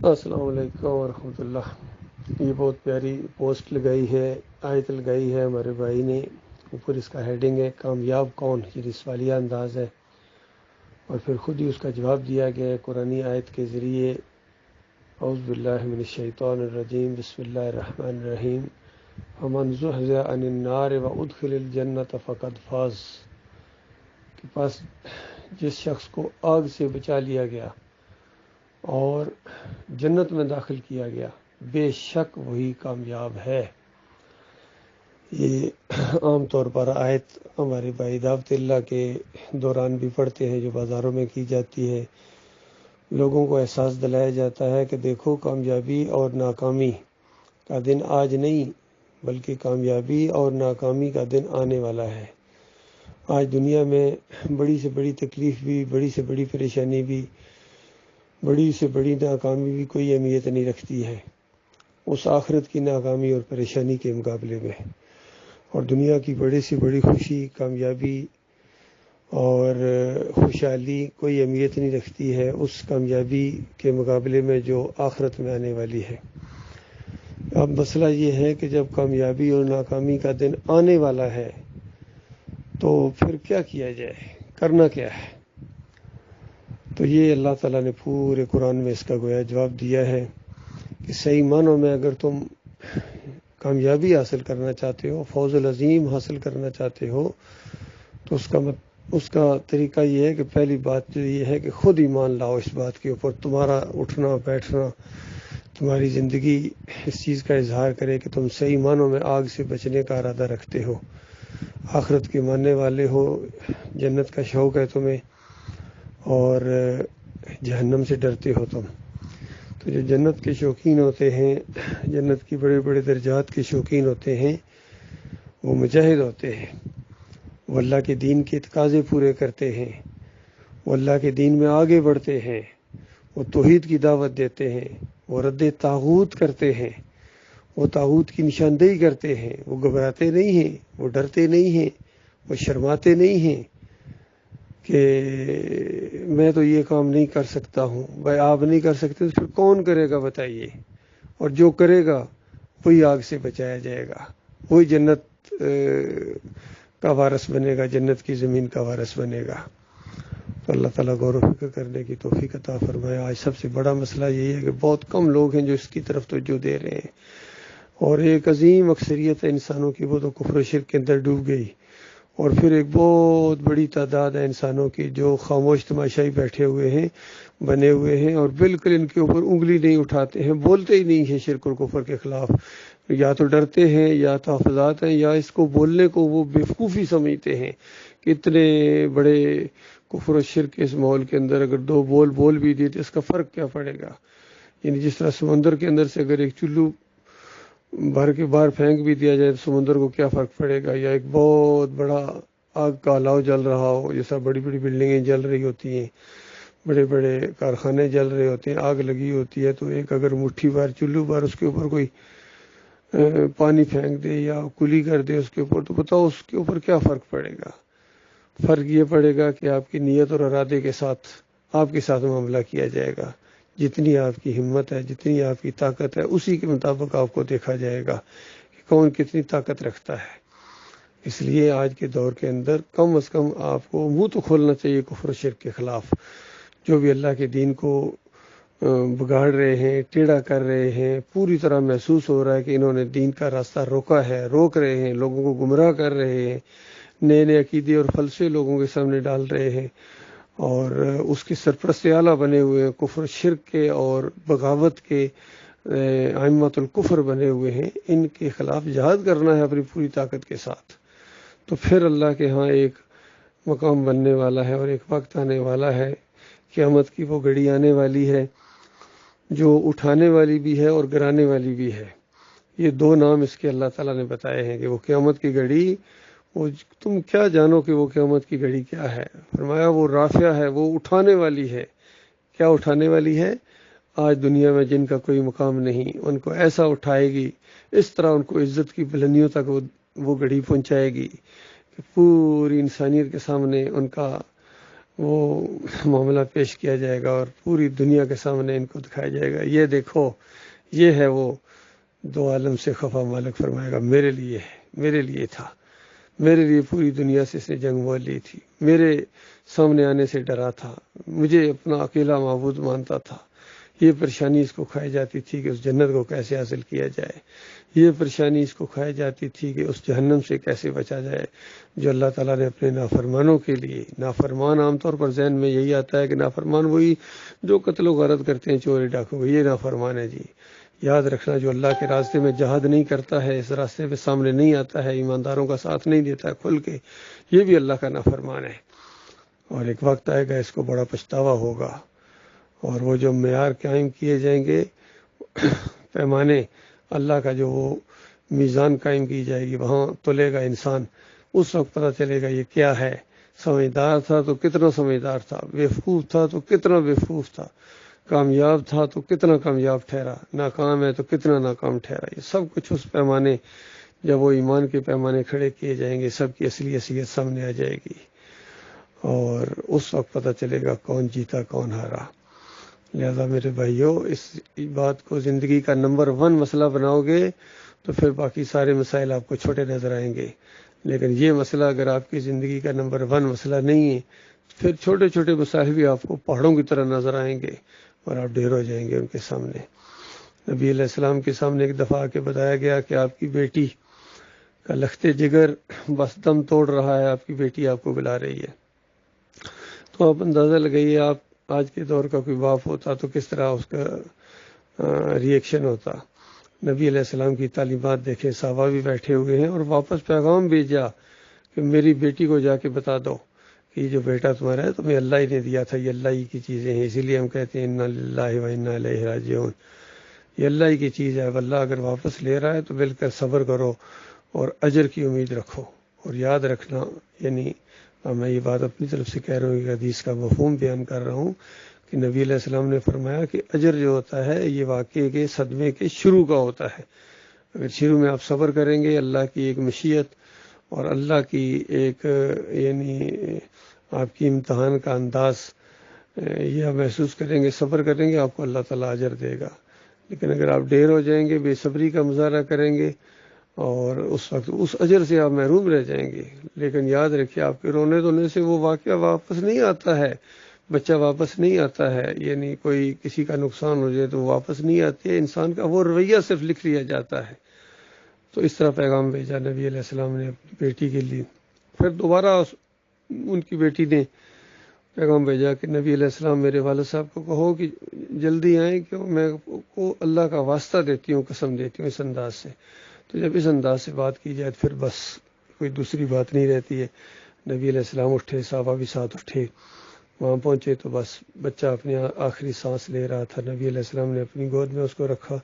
السلام علیکم ورحمۃ اللہ۔ یہ بہت پیاری پوسٹ لگائی ہے، آیت لگائی ہے ہمارے بھائی نے۔ اوپر اس کا ہیڈنگ ہے کامیاب کون، یہ سوالیہ انداز ہے، اور پھر خود ہی اس کا جواب دیا گیا ہے قرآنی آیت کے ذریعے۔ اعوذ باللہ من الشیطان الرجیم، بسم اللہ الرحمن الرحیم۔ فمن زحزح عن النار وادخل الجنۃ فقد فاز، کہ پاس جس شخص کو آگ سے بچا لیا گیا اور جنت میں داخل کیا گیا، بے شک وہی کامیاب ہے۔ یہ عام طور پر آیت ہمارے بھائی دعوت اللہ کے دوران بھی پڑھتے ہیں، جو بازاروں میں کی جاتی ہے۔ لوگوں کو احساس دلایا جاتا ہے کہ دیکھو، کامیابی اور ناکامی کا دن آج نہیں بلکہ کامیابی اور ناکامی کا دن آنے والا ہے۔ آج دنیا میں بڑی سے بڑی تکلیف بھی، بڑی سے بڑی پریشانی بھی، بڑی سے بڑی ناکامی بھی کوئی اہمیت نہیں رکھتی ہے اس آخرت کی ناکامی اور پریشانی کے مقابلے میں، اور دنیا کی بڑی سے بڑی خوشی، کامیابی اور خوشحالی کوئی اہمیت نہیں رکھتی ہے اس کامیابی کے مقابلے میں جو آخرت میں آنے والی ہے۔ اب مسئلہ یہ ہے کہ جب کامیابی اور ناکامی کا دن آنے والا ہے تو پھر کیا کیا جائے، کرنا کیا ہے؟ تو یہ اللہ تعالیٰ نے پورے قرآن میں اس کا گویا جواب دیا ہے کہ صحیح معنوں میں اگر تم کامیابی حاصل کرنا چاہتے ہو، فوز العظیم حاصل کرنا چاہتے ہو، تو اس کا طریقہ یہ ہے کہ پہلی بات تو یہ ہے کہ خود ایمان لاؤ اس بات کے اوپر، تمہارا اٹھنا بیٹھنا، تمہاری زندگی اس چیز کا اظہار کرے کہ تم صحیح معنوں میں آگ سے بچنے کا ارادہ رکھتے ہو، آخرت کے ماننے والے ہو، جنت کا شوق ہے تمہیں اور جہنم سے ڈرتے ہو تم۔ تو جو جنت کے شوقین ہوتے ہیں، جنت کی بڑے بڑے درجات کے شوقین ہوتے ہیں، وہ مجاہد ہوتے ہیں، وہ اللہ کے دین کے تقاضے پورے کرتے ہیں، وہ اللہ کے دین میں آگے بڑھتے ہیں، وہ توحید کی دعوت دیتے ہیں، وہ رد طاغوت کرتے ہیں، وہ طاغوت کی نشاندہی کرتے ہیں، وہ گھبراتے نہیں ہیں، وہ ڈرتے نہیں ہیں، وہ شرماتے نہیں ہیں کہ میں تو یہ کام نہیں کر سکتا ہوں۔ بھائی آپ نہیں کر سکتے تو پھر کون کرے گا بتائیے؟ اور جو کرے گا وہی آگ سے بچایا جائے گا، وہی جنت کا وارث بنے گا، جنت کی زمین کا وارث بنے گا۔ تو اللہ تعالیٰ غور و فکر کرنے کی توفیق عطا فرمائے۔ آج سب سے بڑا مسئلہ یہی ہے کہ بہت کم لوگ ہیں جو اس کی طرف توجہ دے رہے ہیں، اور ایک عظیم اکثریت ہے انسانوں کی، وہ تو کفر و شرک کے اندر ڈوب گئی، اور پھر ایک بہت بڑی تعداد ہے انسانوں کی جو خاموش تماشائی بیٹھے ہوئے ہیں، بنے ہوئے ہیں، اور بالکل ان کے اوپر انگلی نہیں اٹھاتے ہیں، بولتے ہی نہیں ہیں شرک اور کفر کے خلاف، یا تو ڈرتے ہیں یا تحفظات ہیں، یا اس کو بولنے کو وہ بیوقوفی سمجھتے ہیں کہ اتنے بڑے کفر و شرک کے اس ماحول کے اندر اگر دو بول بھی دیے تو اس کا فرق کیا پڑے گا؟ یعنی جس طرح سمندر کے اندر سے اگر ایک چلو بھر کے باہر پھینک بھی دیا جائے تو سمندر کو کیا فرق پڑے گا؟ یا ایک بہت بڑا آگ کا الاؤ جل رہا ہو، جیسا بڑی بڑی بلڈنگیں جل رہی ہوتی ہیں، بڑے بڑے کارخانے جل رہے ہوتے ہیں، آگ لگی ہوتی ہے، تو ایک اگر مٹھی بھر چلو بھر اس کے اوپر کوئی پانی پھینک دے یا کلی کر دے اس کے اوپر، تو بتاؤ اس کے اوپر کیا فرق پڑے گا؟ فرق یہ پڑے گا کہ آپ کی نیت اور ارادے کے ساتھ آپ کے ساتھ معاملہ کیا جائے گا، جتنی آپ کی ہمت ہے، جتنی آپ کی طاقت ہے، اسی کے مطابق آپ کو دیکھا جائے گا کہ کون کتنی طاقت رکھتا ہے۔ اس لیے آج کے دور کے اندر کم از کم آپ کو منہ تو کھولنا چاہیے کفر و شرک کے خلاف۔ جو بھی اللہ کے دین کو بگاڑ رہے ہیں، ٹیڑھا کر رہے ہیں، پوری طرح محسوس ہو رہا ہے کہ انہوں نے دین کا راستہ روکا ہے، روک رہے ہیں، لوگوں کو گمراہ کر رہے ہیں، نئے نئے عقیدے اور فلسفے لوگوں کے سامنے ڈال رہے ہیں، اور اس کے سرپرست اعلیٰ بنے ہوئے ہیں، کفر شرک کے اور بغاوت کے ائمۃ الکفر بنے ہوئے ہیں، ان کے خلاف جہاد کرنا ہے اپنی پوری طاقت کے ساتھ۔ تو پھر اللہ کے ہاں ایک مقام بننے والا ہے، اور ایک وقت آنے والا ہے، قیامت کی وہ گھڑی آنے والی ہے جو اٹھانے والی بھی ہے اور گرانے والی بھی ہے۔ یہ دو نام اس کے اللہ تعالیٰ نے بتائے ہیں کہ وہ قیامت کی گھڑی، وہ تم کیا جانو کہ وہ قیامت کی گھڑی کیا ہے؟ فرمایا وہ رافعہ ہے، وہ اٹھانے والی ہے۔ کیا اٹھانے والی ہے؟ آج دنیا میں جن کا کوئی مقام نہیں، ان کو ایسا اٹھائے گی، اس طرح ان کو عزت کی بلندیوں تک وہ گھڑی پہنچائے گی کہ پوری انسانیت کے سامنے ان کا وہ معاملہ پیش کیا جائے گا اور پوری دنیا کے سامنے ان کو دکھایا جائے گا، یہ دیکھو یہ ہے وہ دو عالم سے خفا مالک، فرمائے گا میرے لیے ہے، میرے لیے تھا، میرے لیے پوری دنیا سے اس نے جنگ مول لی تھی، میرے سامنے آنے سے ڈرا تھا، مجھے اپنا اکیلا معبود مانتا تھا۔ یہ پریشانی اس کو کھائی جاتی تھی کہ اس جنت کو کیسے حاصل کیا جائے، یہ پریشانی اس کو کھائی جاتی تھی کہ اس جہنم سے کیسے بچا جائے جو اللہ تعالیٰ نے اپنے نافرمانوں کے لیے، نافرمان عام طور پر ذہن میں یہی آتا ہے کہ نافرمان وہی جو قتل و غارت کرتے ہیں، چوری ڈاکو، یہ نافرمان ہے جی۔ یاد رکھنا جو اللہ کے راستے میں جہاد نہیں کرتا ہے، اس راستے پہ سامنے نہیں آتا ہے، ایمانداروں کا ساتھ نہیں دیتا ہے کھل کے، یہ بھی اللہ کا نافرمان ہے، اور ایک وقت آئے گا اس کو بڑا پچھتاوا ہوگا، اور وہ جو معیار قائم کیے جائیں گے، پیمانے اللہ کا جو وہ میزان قائم کی جائے گی، وہاں تلے گا انسان، اس وقت پتہ چلے گا یہ کیا ہے، سمجھدار تھا تو کتنا سمجھدار تھا، بیوقوف تھا تو کتنا بیوقوف تھا، کامیاب تھا تو کتنا کامیاب ٹھہرا، ناکام ہے تو کتنا ناکام ٹھہرا۔ یہ سب کچھ اس پیمانے، جب وہ ایمان کے پیمانے کھڑے کیے جائیں گے، سب کی اصلی حیثیت سامنے آ جائے گی، اور اس وقت پتہ چلے گا کون جیتا کون ہارا۔ لہذا میرے بھائیوں، اس بات کو زندگی کا نمبر 1 مسئلہ بناؤ گے تو پھر باقی سارے مسائل آپ کو چھوٹے نظر آئیں گے، لیکن یہ مسئلہ اگر آپ کی زندگی کا نمبر 1 مسئلہ نہیں ہے، پھر چھوٹے چھوٹے مسائل بھی آپ کو پہاڑوں کی طرح نظر آئیں گے اور آپ ڈھیر ہو جائیں گے ان کے سامنے۔ نبی علیہ السلام کے سامنے ایک دفعہ آ کے بتایا گیا کہ آپ کی بیٹی کا لخت جگر بس دم توڑ رہا ہے، آپ کی بیٹی آپ کو بلا رہی ہے۔ تو آپ اندازہ لگائیے، آپ آج کے دور کا کوئی باپ ہوتا تو کس طرح اس کا ریئیکشن ہوتا۔ نبی علیہ السلام کی تعلیمات دیکھیں، صحابہ بھی بیٹھے ہوئے ہیں اور واپس پیغام بھیجا کہ میری بیٹی کو جا کے بتا دو کہ یہ جو بیٹا تمہارا ہے تمہیں اللہ ہی نے دیا تھا، یہ اللہ ہی کی چیزیں ہیں، اسی لیے ہم کہتے ہیں انا للہ و انا الیہ راجعون، یہ اللہ ہی کی چیز ہے، اللہ اگر واپس لے رہا ہے تو مل کر صبر کرو اور اجر کی امید رکھو۔ اور یاد رکھنا، یعنی میں یہ بات اپنی طرف سے کہہ رہا ہوں، کہ حدیث کا مفہوم بیان کر رہا ہوں کہ نبی علیہ السلام نے فرمایا کہ اجر جو ہوتا ہے یہ واقعے کے صدمے کے شروع کا ہوتا ہے۔ اگر شروع میں آپ صبر کریں گے، اللہ کی ایک مشیت اور اللہ کی ایک یعنی آپ کی امتحان کا انداز یہ محسوس کریں گے، صبر کریں گے، آپ کو اللہ تعالیٰ اجر دے گا۔ لیکن اگر آپ ڈیر ہو جائیں گے، بے صبری کا مظاہرہ کریں گے، اور اس وقت اس اجر سے آپ محروم رہ جائیں گے۔ لیکن یاد رکھیے، آپ کے رونے دھونے سے وہ واقعہ واپس نہیں آتا ہے، بچہ واپس نہیں آتا ہے، یعنی کوئی کسی کا نقصان ہو جائے تو وہ واپس نہیں آتی ہے، انسان کا وہ رویہ صرف لکھ لیا جاتا ہے۔ تو اس طرح پیغام بھیجا نبی علیہ السلام نے اپنی بیٹی کے لیے۔ پھر دوبارہ ان کی بیٹی نے پیغام بھیجا کہ نبی علیہ السلام میرے والد صاحب کو کہو کہ جلدی آئیں، کہ میں کو اللہ کا واسطہ دیتی ہوں، قسم دیتی ہوں، اس انداز سے۔ تو جب اس انداز سے بات کی جائے پھر بس کوئی دوسری بات نہیں رہتی ہے۔ نبی علیہ السلام اٹھے، صحابہ بھی ساتھ اٹھے، وہاں پہنچے تو بس بچہ اپنی آخری سانس لے رہا تھا، نبی علیہ السلام نے اپنی گود میں اس کو رکھا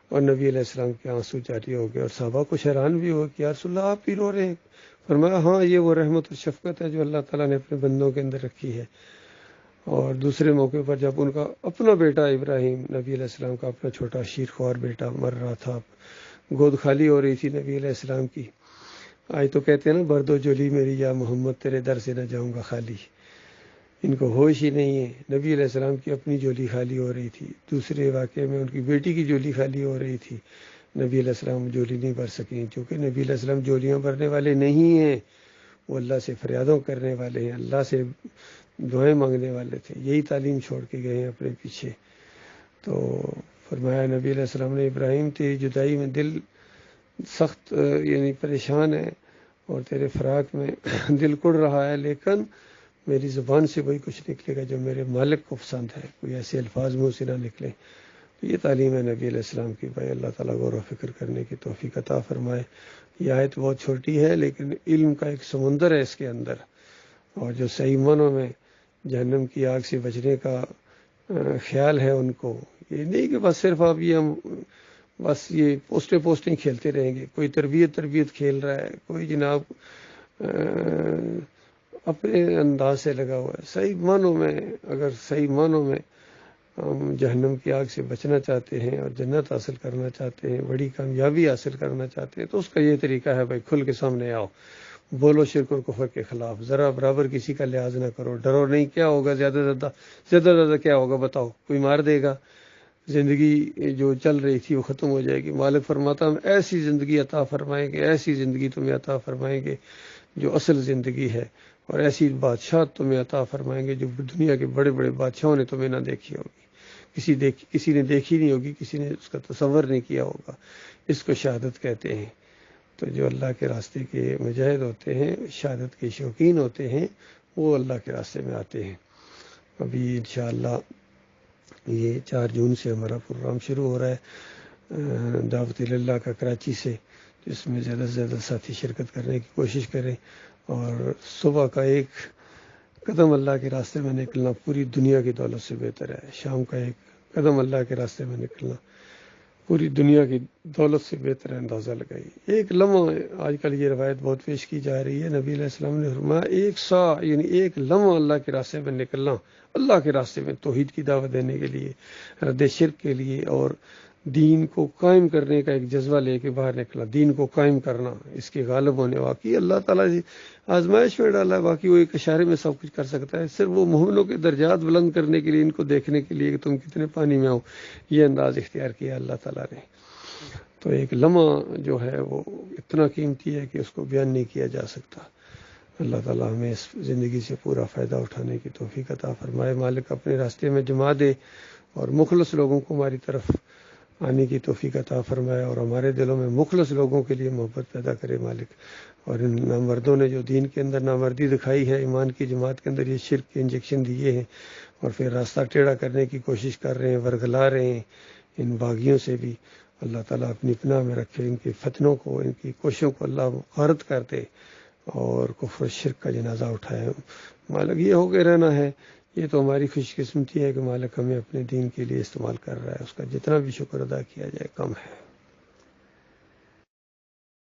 اور نبی علیہ السلام کے آنسو جاری ہو گئے، اور صحابہ کچھ حیران بھی ہو کہ یا رسول اللہ آپ بھی رو رہے ہیں؟ فرمایا ہاں، یہ وہ رحمت اور شفقت ہے جو اللہ تعالیٰ نے اپنے بندوں کے اندر رکھی ہے۔ اور دوسرے موقع پر جب ان کا اپنا بیٹا ابراہیم، نبی علیہ السلام کا اپنا چھوٹا شیرخوار بیٹا مر رہا تھا، گود خالی ہو رہی تھی نبی علیہ السلام کی، آج تو کہتے ہیں نا بردو جولی میری یا محمد تیرے در سے نہ جاؤں گا خالی، ان کو ہوش ہی نہیں ہے۔ نبی علیہ السلام کی اپنی جولی خالی ہو رہی تھی، دوسرے واقعے میں ان کی بیٹی کی جولی خالی ہو رہی تھی، نبی علیہ السلام جولی نہیں بھر سکیں، کیونکہ نبی علیہ السلام جولیاں بھرنے والے نہیں ہیں، وہ اللہ سے فریادوں کرنے والے ہیں، اللہ سے دعائیں مانگنے والے تھے، یہی تعلیم چھوڑ کے گئے ہیں اپنے پیچھے۔ تو فرمایا نبی علیہ السلام نے ابراہیم تیری جدائی میں دل سخت یعنی پریشان ہے، اور تیرے فراق میں دل کڑ رہا ہے، لیکن میری زبان سے وہی کچھ نکلے گا جو میرے مالک کو پسند ہے، کوئی ایسے الفاظ منہ سے نہ نکلے۔ تو یہ تعلیم ہے نبی علیہ السلام کی۔ بھائی اللہ تعالیٰ غور و فکر کرنے کی توفیق عطا فرمائے۔ یہ آیت بہت چھوٹی ہے لیکن علم کا ایک سمندر ہے اس کے اندر، اور جو صحیح معنوں میں جہنم کی آگ سے بچنے کا خیال ہے ان کو، یہ نہیں کہ بس صرف آپ بس یہ پوسٹیں کھیلتے رہیں گے، کوئی تربیت کھیل رہا ہے، کوئی جناب اپنے انداز سے لگا ہوا ہے۔ صحیح معنوں میں، اگر صحیح معنوں میں ہم جہنم کی آگ سے بچنا چاہتے ہیں اور جنت حاصل کرنا چاہتے ہیں، بڑی کامیابی حاصل کرنا چاہتے ہیں، تو اس کا یہ طریقہ ہے بھائی کھل کے سامنے آؤ، بولو شرک اور کفر کے خلاف، ذرا برابر کسی کا لحاظ نہ کرو، ڈرو نہیں، کیا ہوگا زیادہ زیادہ کیا ہوگا بتاؤ، کوئی مار دے گا، زندگی جو چل رہی تھی وہ ختم ہو جائے گی۔ مالک فرماتا ہم ایسی زندگی عطا فرمائیں گے، ایسی زندگی تمہیں عطا فرمائیں گے جو اصل زندگی ہے، اور ایسی بادشاہ تمہیں عطا فرمائیں گے جو دنیا کے بڑے بڑے بادشاہوں نے تمہیں نہ دیکھی ہوگی، کسی نے دیکھی نہیں ہوگی، کسی نے اس کا تصور نہیں کیا ہوگا۔ اس کو شہادت کہتے ہیں۔ تو جو اللہ کے راستے کے مجاہد ہوتے ہیں، شہادت کے شوقین ہوتے ہیں، وہ اللہ کے راستے میں آتے ہیں۔ ابھی انشاءاللہ یہ 4 جون سے ہمارا پروگرام شروع ہو رہا ہے دعوت اللہ کا کراچی سے، جس میں زیادہ سے زیادہ ساتھی شرکت کرنے کی کوشش کریں، اور صبح کا ایک قدم اللہ کے راستے میں نکلنا پوری دنیا کی دولت سے بہتر ہے، شام کا ایک قدم اللہ کے راستے میں نکلنا پوری دنیا کی دولت سے بہتر ہے۔ اندازہ لگائی، ایک لمحہ، آج کل یہ روایت بہت پیش کی جا رہی ہے، نبی علیہ السلام نے فرمایا ایک سا یعنی ایک لمحہ اللہ کے راستے میں نکلنا، اللہ کے راستے میں توحید کی دعوت دینے کے لیے، رد شرک کے لیے، اور دین کو قائم کرنے کا ایک جذبہ لے کے باہر نکلا، دین کو قائم کرنا، اس کے غالب ہونے، واقعی اللہ تعالیٰ آزمائش میں ڈالا ہے، باقی وہ ایک اشارے میں سب کچھ کر سکتا ہے، صرف وہ مومنوں کے درجات بلند کرنے کے لیے، ان کو دیکھنے کے لیے کہ تم کتنے پانی میں ہو، یہ انداز اختیار کیا اللہ تعالیٰ نے۔ تو ایک لمحہ جو ہے وہ اتنا قیمتی ہے کہ اس کو بیان نہیں کیا جا سکتا۔ اللہ تعالیٰ ہمیں اس زندگی سے پورا فائدہ اٹھانے کی توفیق عطا فرمائے۔ مالک اپنے راستے میں جما دے اور مخلص لوگوں کو ہماری طرف آنے کی توفیق عطا فرمائے، اور ہمارے دلوں میں مخلص لوگوں کے لیے محبت پیدا کرے مالک۔ اور ان نامردوں نے جو دین کے اندر نامردی دکھائی ہے، ایمان کی جماعت کے اندر یہ شرک کے انجیکشن دیے ہیں، اور پھر راستہ ٹیڑھا کرنے کی کوشش کر رہے ہیں، ورگلا رہے ہیں، ان باغیوں سے بھی اللہ تعالیٰ اپنی پناہ میں رکھے، ان کی فتنوں کو، ان کی کوششوں کو اللہ غارت کر دے، اور کفر شرک کا جنازہ اٹھائے۔ مالک یہ ہو کے رہنا ہے، یہ تو ہماری خوش قسمتی ہے کہ مالک ہمیں اپنے دین کے لیے استعمال کر رہا ہے، اس کا جتنا بھی شکر ادا کیا جائے کم ہے۔